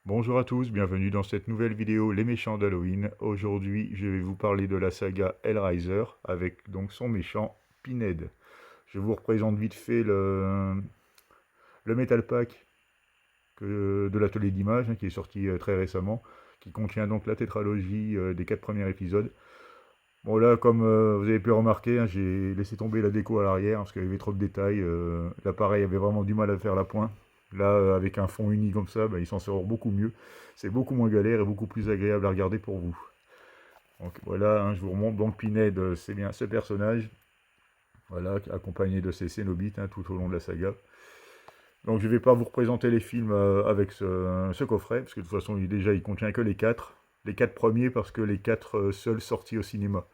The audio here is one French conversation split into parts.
Bonjour à tous, bienvenue dans cette nouvelle vidéo Les méchants d'Halloween. Aujourd'hui, je vais vous parler de la saga Hellraiser avec donc son méchant Pinhead. Je vous représente vite fait le Metal Pack de l'atelier d'images qui est sorti très récemment, qui contient donc la tétralogie des 4 premiers épisodes. Bon là, comme vous avez pu remarquer, j'ai laissé tomber la déco à l'arrière parce qu'il y avait trop de détails. L'appareil avait vraiment du mal à faire la pointe. Là, avec un fond uni comme ça, il s'en sort beaucoup mieux. C'est beaucoup moins galère et beaucoup plus agréable à regarder pour vous. Donc voilà, je vous remonte. Donc Pinhead, c'est bien ce personnage. Voilà, accompagné de ses Cénobites tout au long de la saga. Donc je ne vais pas vous représenter les films avec ce coffret, parce que de toute façon, il contient que les 4. Les 4 premiers, parce que les 4 seuls sortis au cinéma.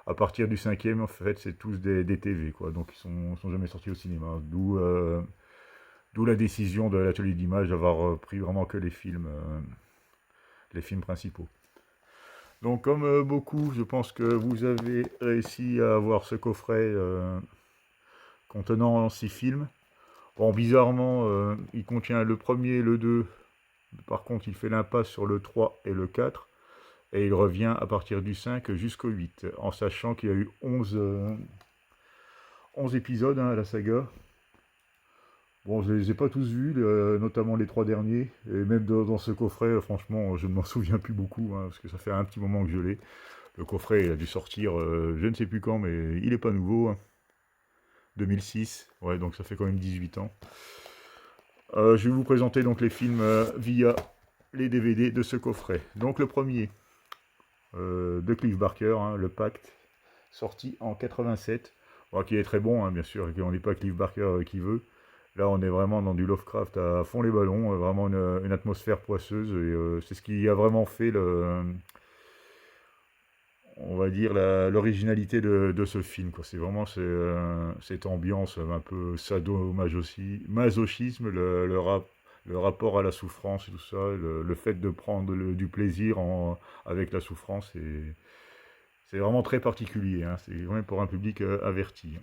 À partir du cinquième, en fait, c'est tous des TV, quoi. Donc ils sont jamais sortis au cinéma. D'où la décision de l'atelier d'image d'avoir pris vraiment que les films principaux. Donc comme beaucoup, je pense que vous avez réussi à avoir ce coffret contenant 6 films. Bon, bizarrement, il contient le premier et le 2. Par contre, il fait l'impasse sur le 3 et le 4. Et il revient à partir du 5 jusqu'au 8, en sachant qu'il y a eu 11 épisodes à la saga. Bon, je les ai pas tous vus, notamment les 3 derniers. Et même dans ce coffret, franchement, je ne m'en souviens plus beaucoup, parce que ça fait un petit moment que je l'ai. Le coffret, il a dû sortir, je ne sais plus quand, mais il n'est pas nouveau. 2006, ouais, donc ça fait quand même 18 ans. Je vais vous présenter donc les films via les DVD de ce coffret. Donc le premier, de Clive Barker, Le Pacte, sorti en 87, bon, qui est très bon, bien sûr, on n'est pas Clive Barker qui veut. Là, on est vraiment dans du Lovecraft à fond les ballons, vraiment une atmosphère poisseuse, et c'est ce qui a vraiment fait on va dire, l'originalité de ce film, quoi. C'est vraiment cette ambiance un peu masochisme, le rapport à la souffrance et tout ça, le fait de prendre du plaisir avec la souffrance, c'est vraiment très particulier, c'est vraiment pour un public averti.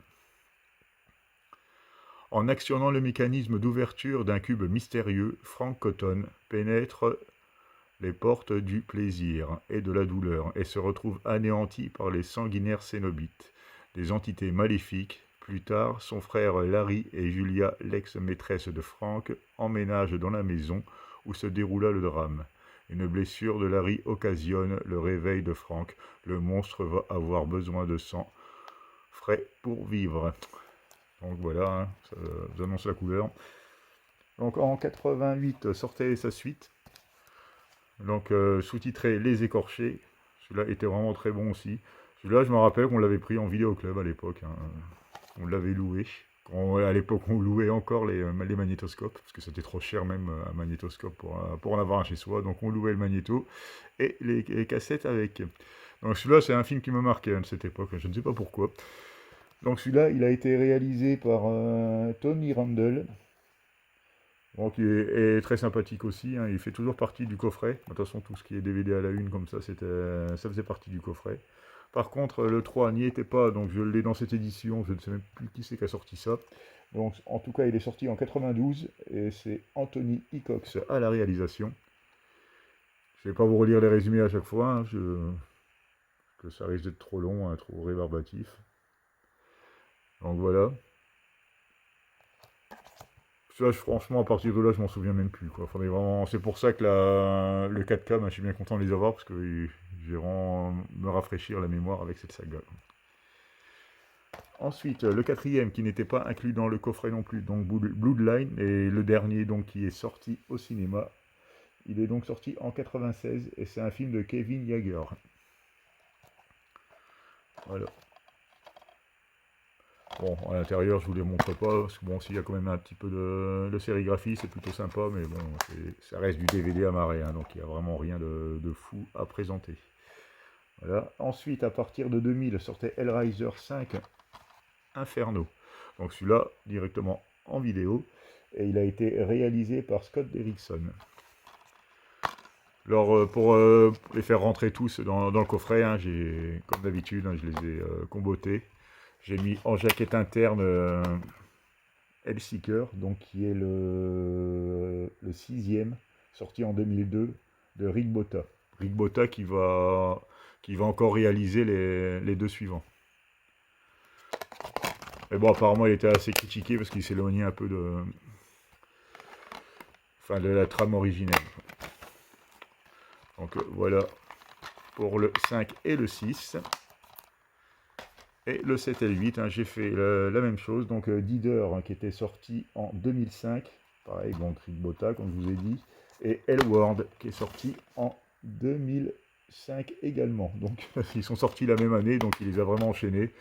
En actionnant le mécanisme d'ouverture d'un cube mystérieux, Frank Cotton pénètre les portes du plaisir et de la douleur et se retrouve anéanti par les sanguinaires Cénobites, des entités maléfiques. Plus tard, son frère Larry et Julia, l'ex-maîtresse de Frank, emménagent dans la maison où se déroula le drame. Une blessure de Larry occasionne le réveil de Frank. Le monstre va avoir besoin de sang frais pour vivre. Donc voilà, ça vous annonce la couleur. Donc en 88 sortait sa suite, donc sous-titré Les Écorchés. Celui-là était vraiment très bon aussi. Celui-là, je me rappelle qu'on l'avait pris en vidéoclub à l'époque. On l'avait loué. À l'époque, on louait encore les magnétoscopes, parce que c'était trop cher même un magnétoscope pour en avoir un chez soi. Donc on louait le magnéto et les cassettes avec. Donc celui-là, c'est un film qui me marquait de cette époque. Je ne sais pas pourquoi. Donc celui-là, il a été réalisé par Tony Randall. Donc il est très sympathique aussi, il fait toujours partie du coffret. De toute façon, tout ce qui est DVD à la une comme ça, ça faisait partie du coffret. Par contre, le 3 n'y était pas, donc je l'ai dans cette édition, je ne sais même plus qui c'est qui a sorti ça. Donc en tout cas, il est sorti en 92, et c'est Anthony Hickox à la réalisation. Je ne vais pas vous relire les résumés à chaque fois, que ça risque d'être trop long, trop rébarbatif. Donc voilà. Ça, franchement, à partir de là, je m'en souviens même plus, quoi. Faudrait vraiment... C'est pour ça que le 4K, je suis bien content de les avoir, parce que je vais vraiment me rafraîchir la mémoire avec cette saga. Ensuite, le quatrième, qui n'était pas inclus dans le coffret non plus, donc Bloodline, et le dernier, donc, qui est sorti au cinéma. Il est donc sorti en 96, et c'est un film de Kevin Yeager. Voilà. Bon, à l'intérieur, je vous les montre pas, parce que bon, s'il y a quand même un petit peu de sérigraphie, c'est plutôt sympa, mais bon, ça reste du DVD amarré, donc il n'y a vraiment rien de fou à présenter. Voilà. Ensuite, à partir de 2000, sortait Hellraiser 5 Inferno. Donc celui-là, directement en vidéo, et il a été réalisé par Scott Derrickson. Alors, pour les faire rentrer tous dans le coffret, comme d'habitude, je les ai combotés. J'ai mis en jaquette interne Hellseeker, donc qui est le sixième sorti en 2002, de Rick Botta. Rick Botta qui va encore réaliser les deux suivants. Mais bon, apparemment, il était assez critiqué parce qu'il s'éloignait un peu de la trame originelle. Donc voilà pour le 5 et le 6. Et le 7 et le 8, hein, j'ai fait la même chose. Donc Dider, hein, qui était sorti en 2005. Pareil, bon, Rick Botta, comme je vous ai dit. Et Elward, qui est sorti en 2005 également. Donc ils sont sortis la même année, donc il les a vraiment enchaînés.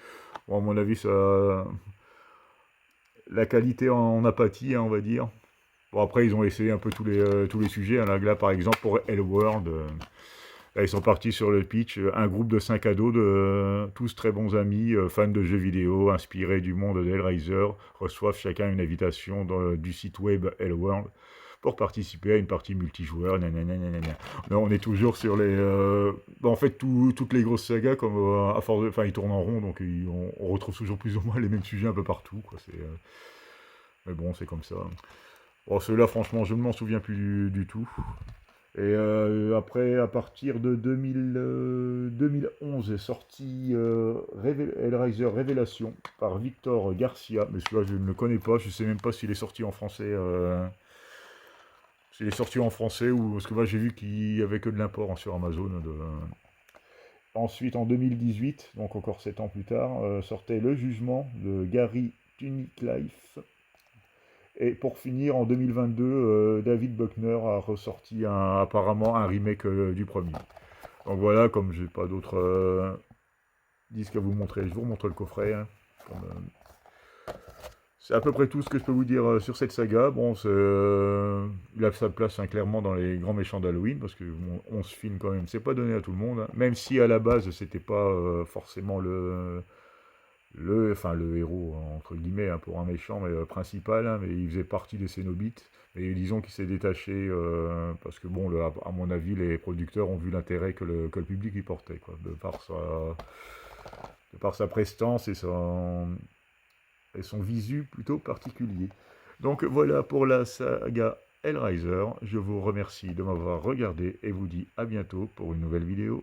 Bon, à mon avis, ça, la qualité en a pâti, hein, on va dire. Bon, après, ils ont essayé un peu tous les sujets. Hein. Là, par exemple, pour Elward, là, ils sont partis sur le pitch. Un groupe de 5 ados, tous très bons amis, fans de jeux vidéo, inspirés du monde d'Hellraiser, reçoivent chacun une invitation du site web Elworld pour participer à une partie multijoueur. Là, on est toujours sur les... en fait, toutes les grosses sagas, comme à force enfin, ils tournent en rond, donc on retrouve toujours plus ou moins les mêmes sujets un peu partout. Quoi. Mais bon, c'est comme ça. Bon, ceux-là, franchement, je ne m'en souviens plus du tout. Et après, à partir de 2011, est sorti Hellraiser Révélation par Victor Garcia. Mais celui-là, je ne le connais pas. Je ne sais même pas s'il est sorti en français. S'il est sorti en français ou... Parce que moi, j'ai vu qu'il n'y avait que de l'import hein, sur Amazon. Ensuite, en 2018, donc encore 7 ans plus tard, sortait Le Jugement de Gary Tunnicliffe. Et pour finir, en 2022, David Buckner a ressorti apparemment un remake du premier. Donc voilà, comme j'ai pas d'autres disques à vous montrer, je vous remontre le coffret. Hein, c'est à peu près tout ce que je peux vous dire sur cette saga. Bon, il a sa place hein, clairement dans les grands méchants d'Halloween, parce que bon, 11 films quand même, c'est pas donné à tout le monde. Hein, même si à la base, c'était pas forcément le héros, entre guillemets, hein, pour un méchant mais, principal, hein, mais il faisait partie des Cénobites. Et disons qu'il s'est détaché, parce que, bon, à mon avis, les producteurs ont vu l'intérêt que le public y portait, quoi, de par sa prestance et son visu plutôt particulier. Donc voilà pour la saga Hellraiser. Je vous remercie de m'avoir regardé et vous dis à bientôt pour une nouvelle vidéo.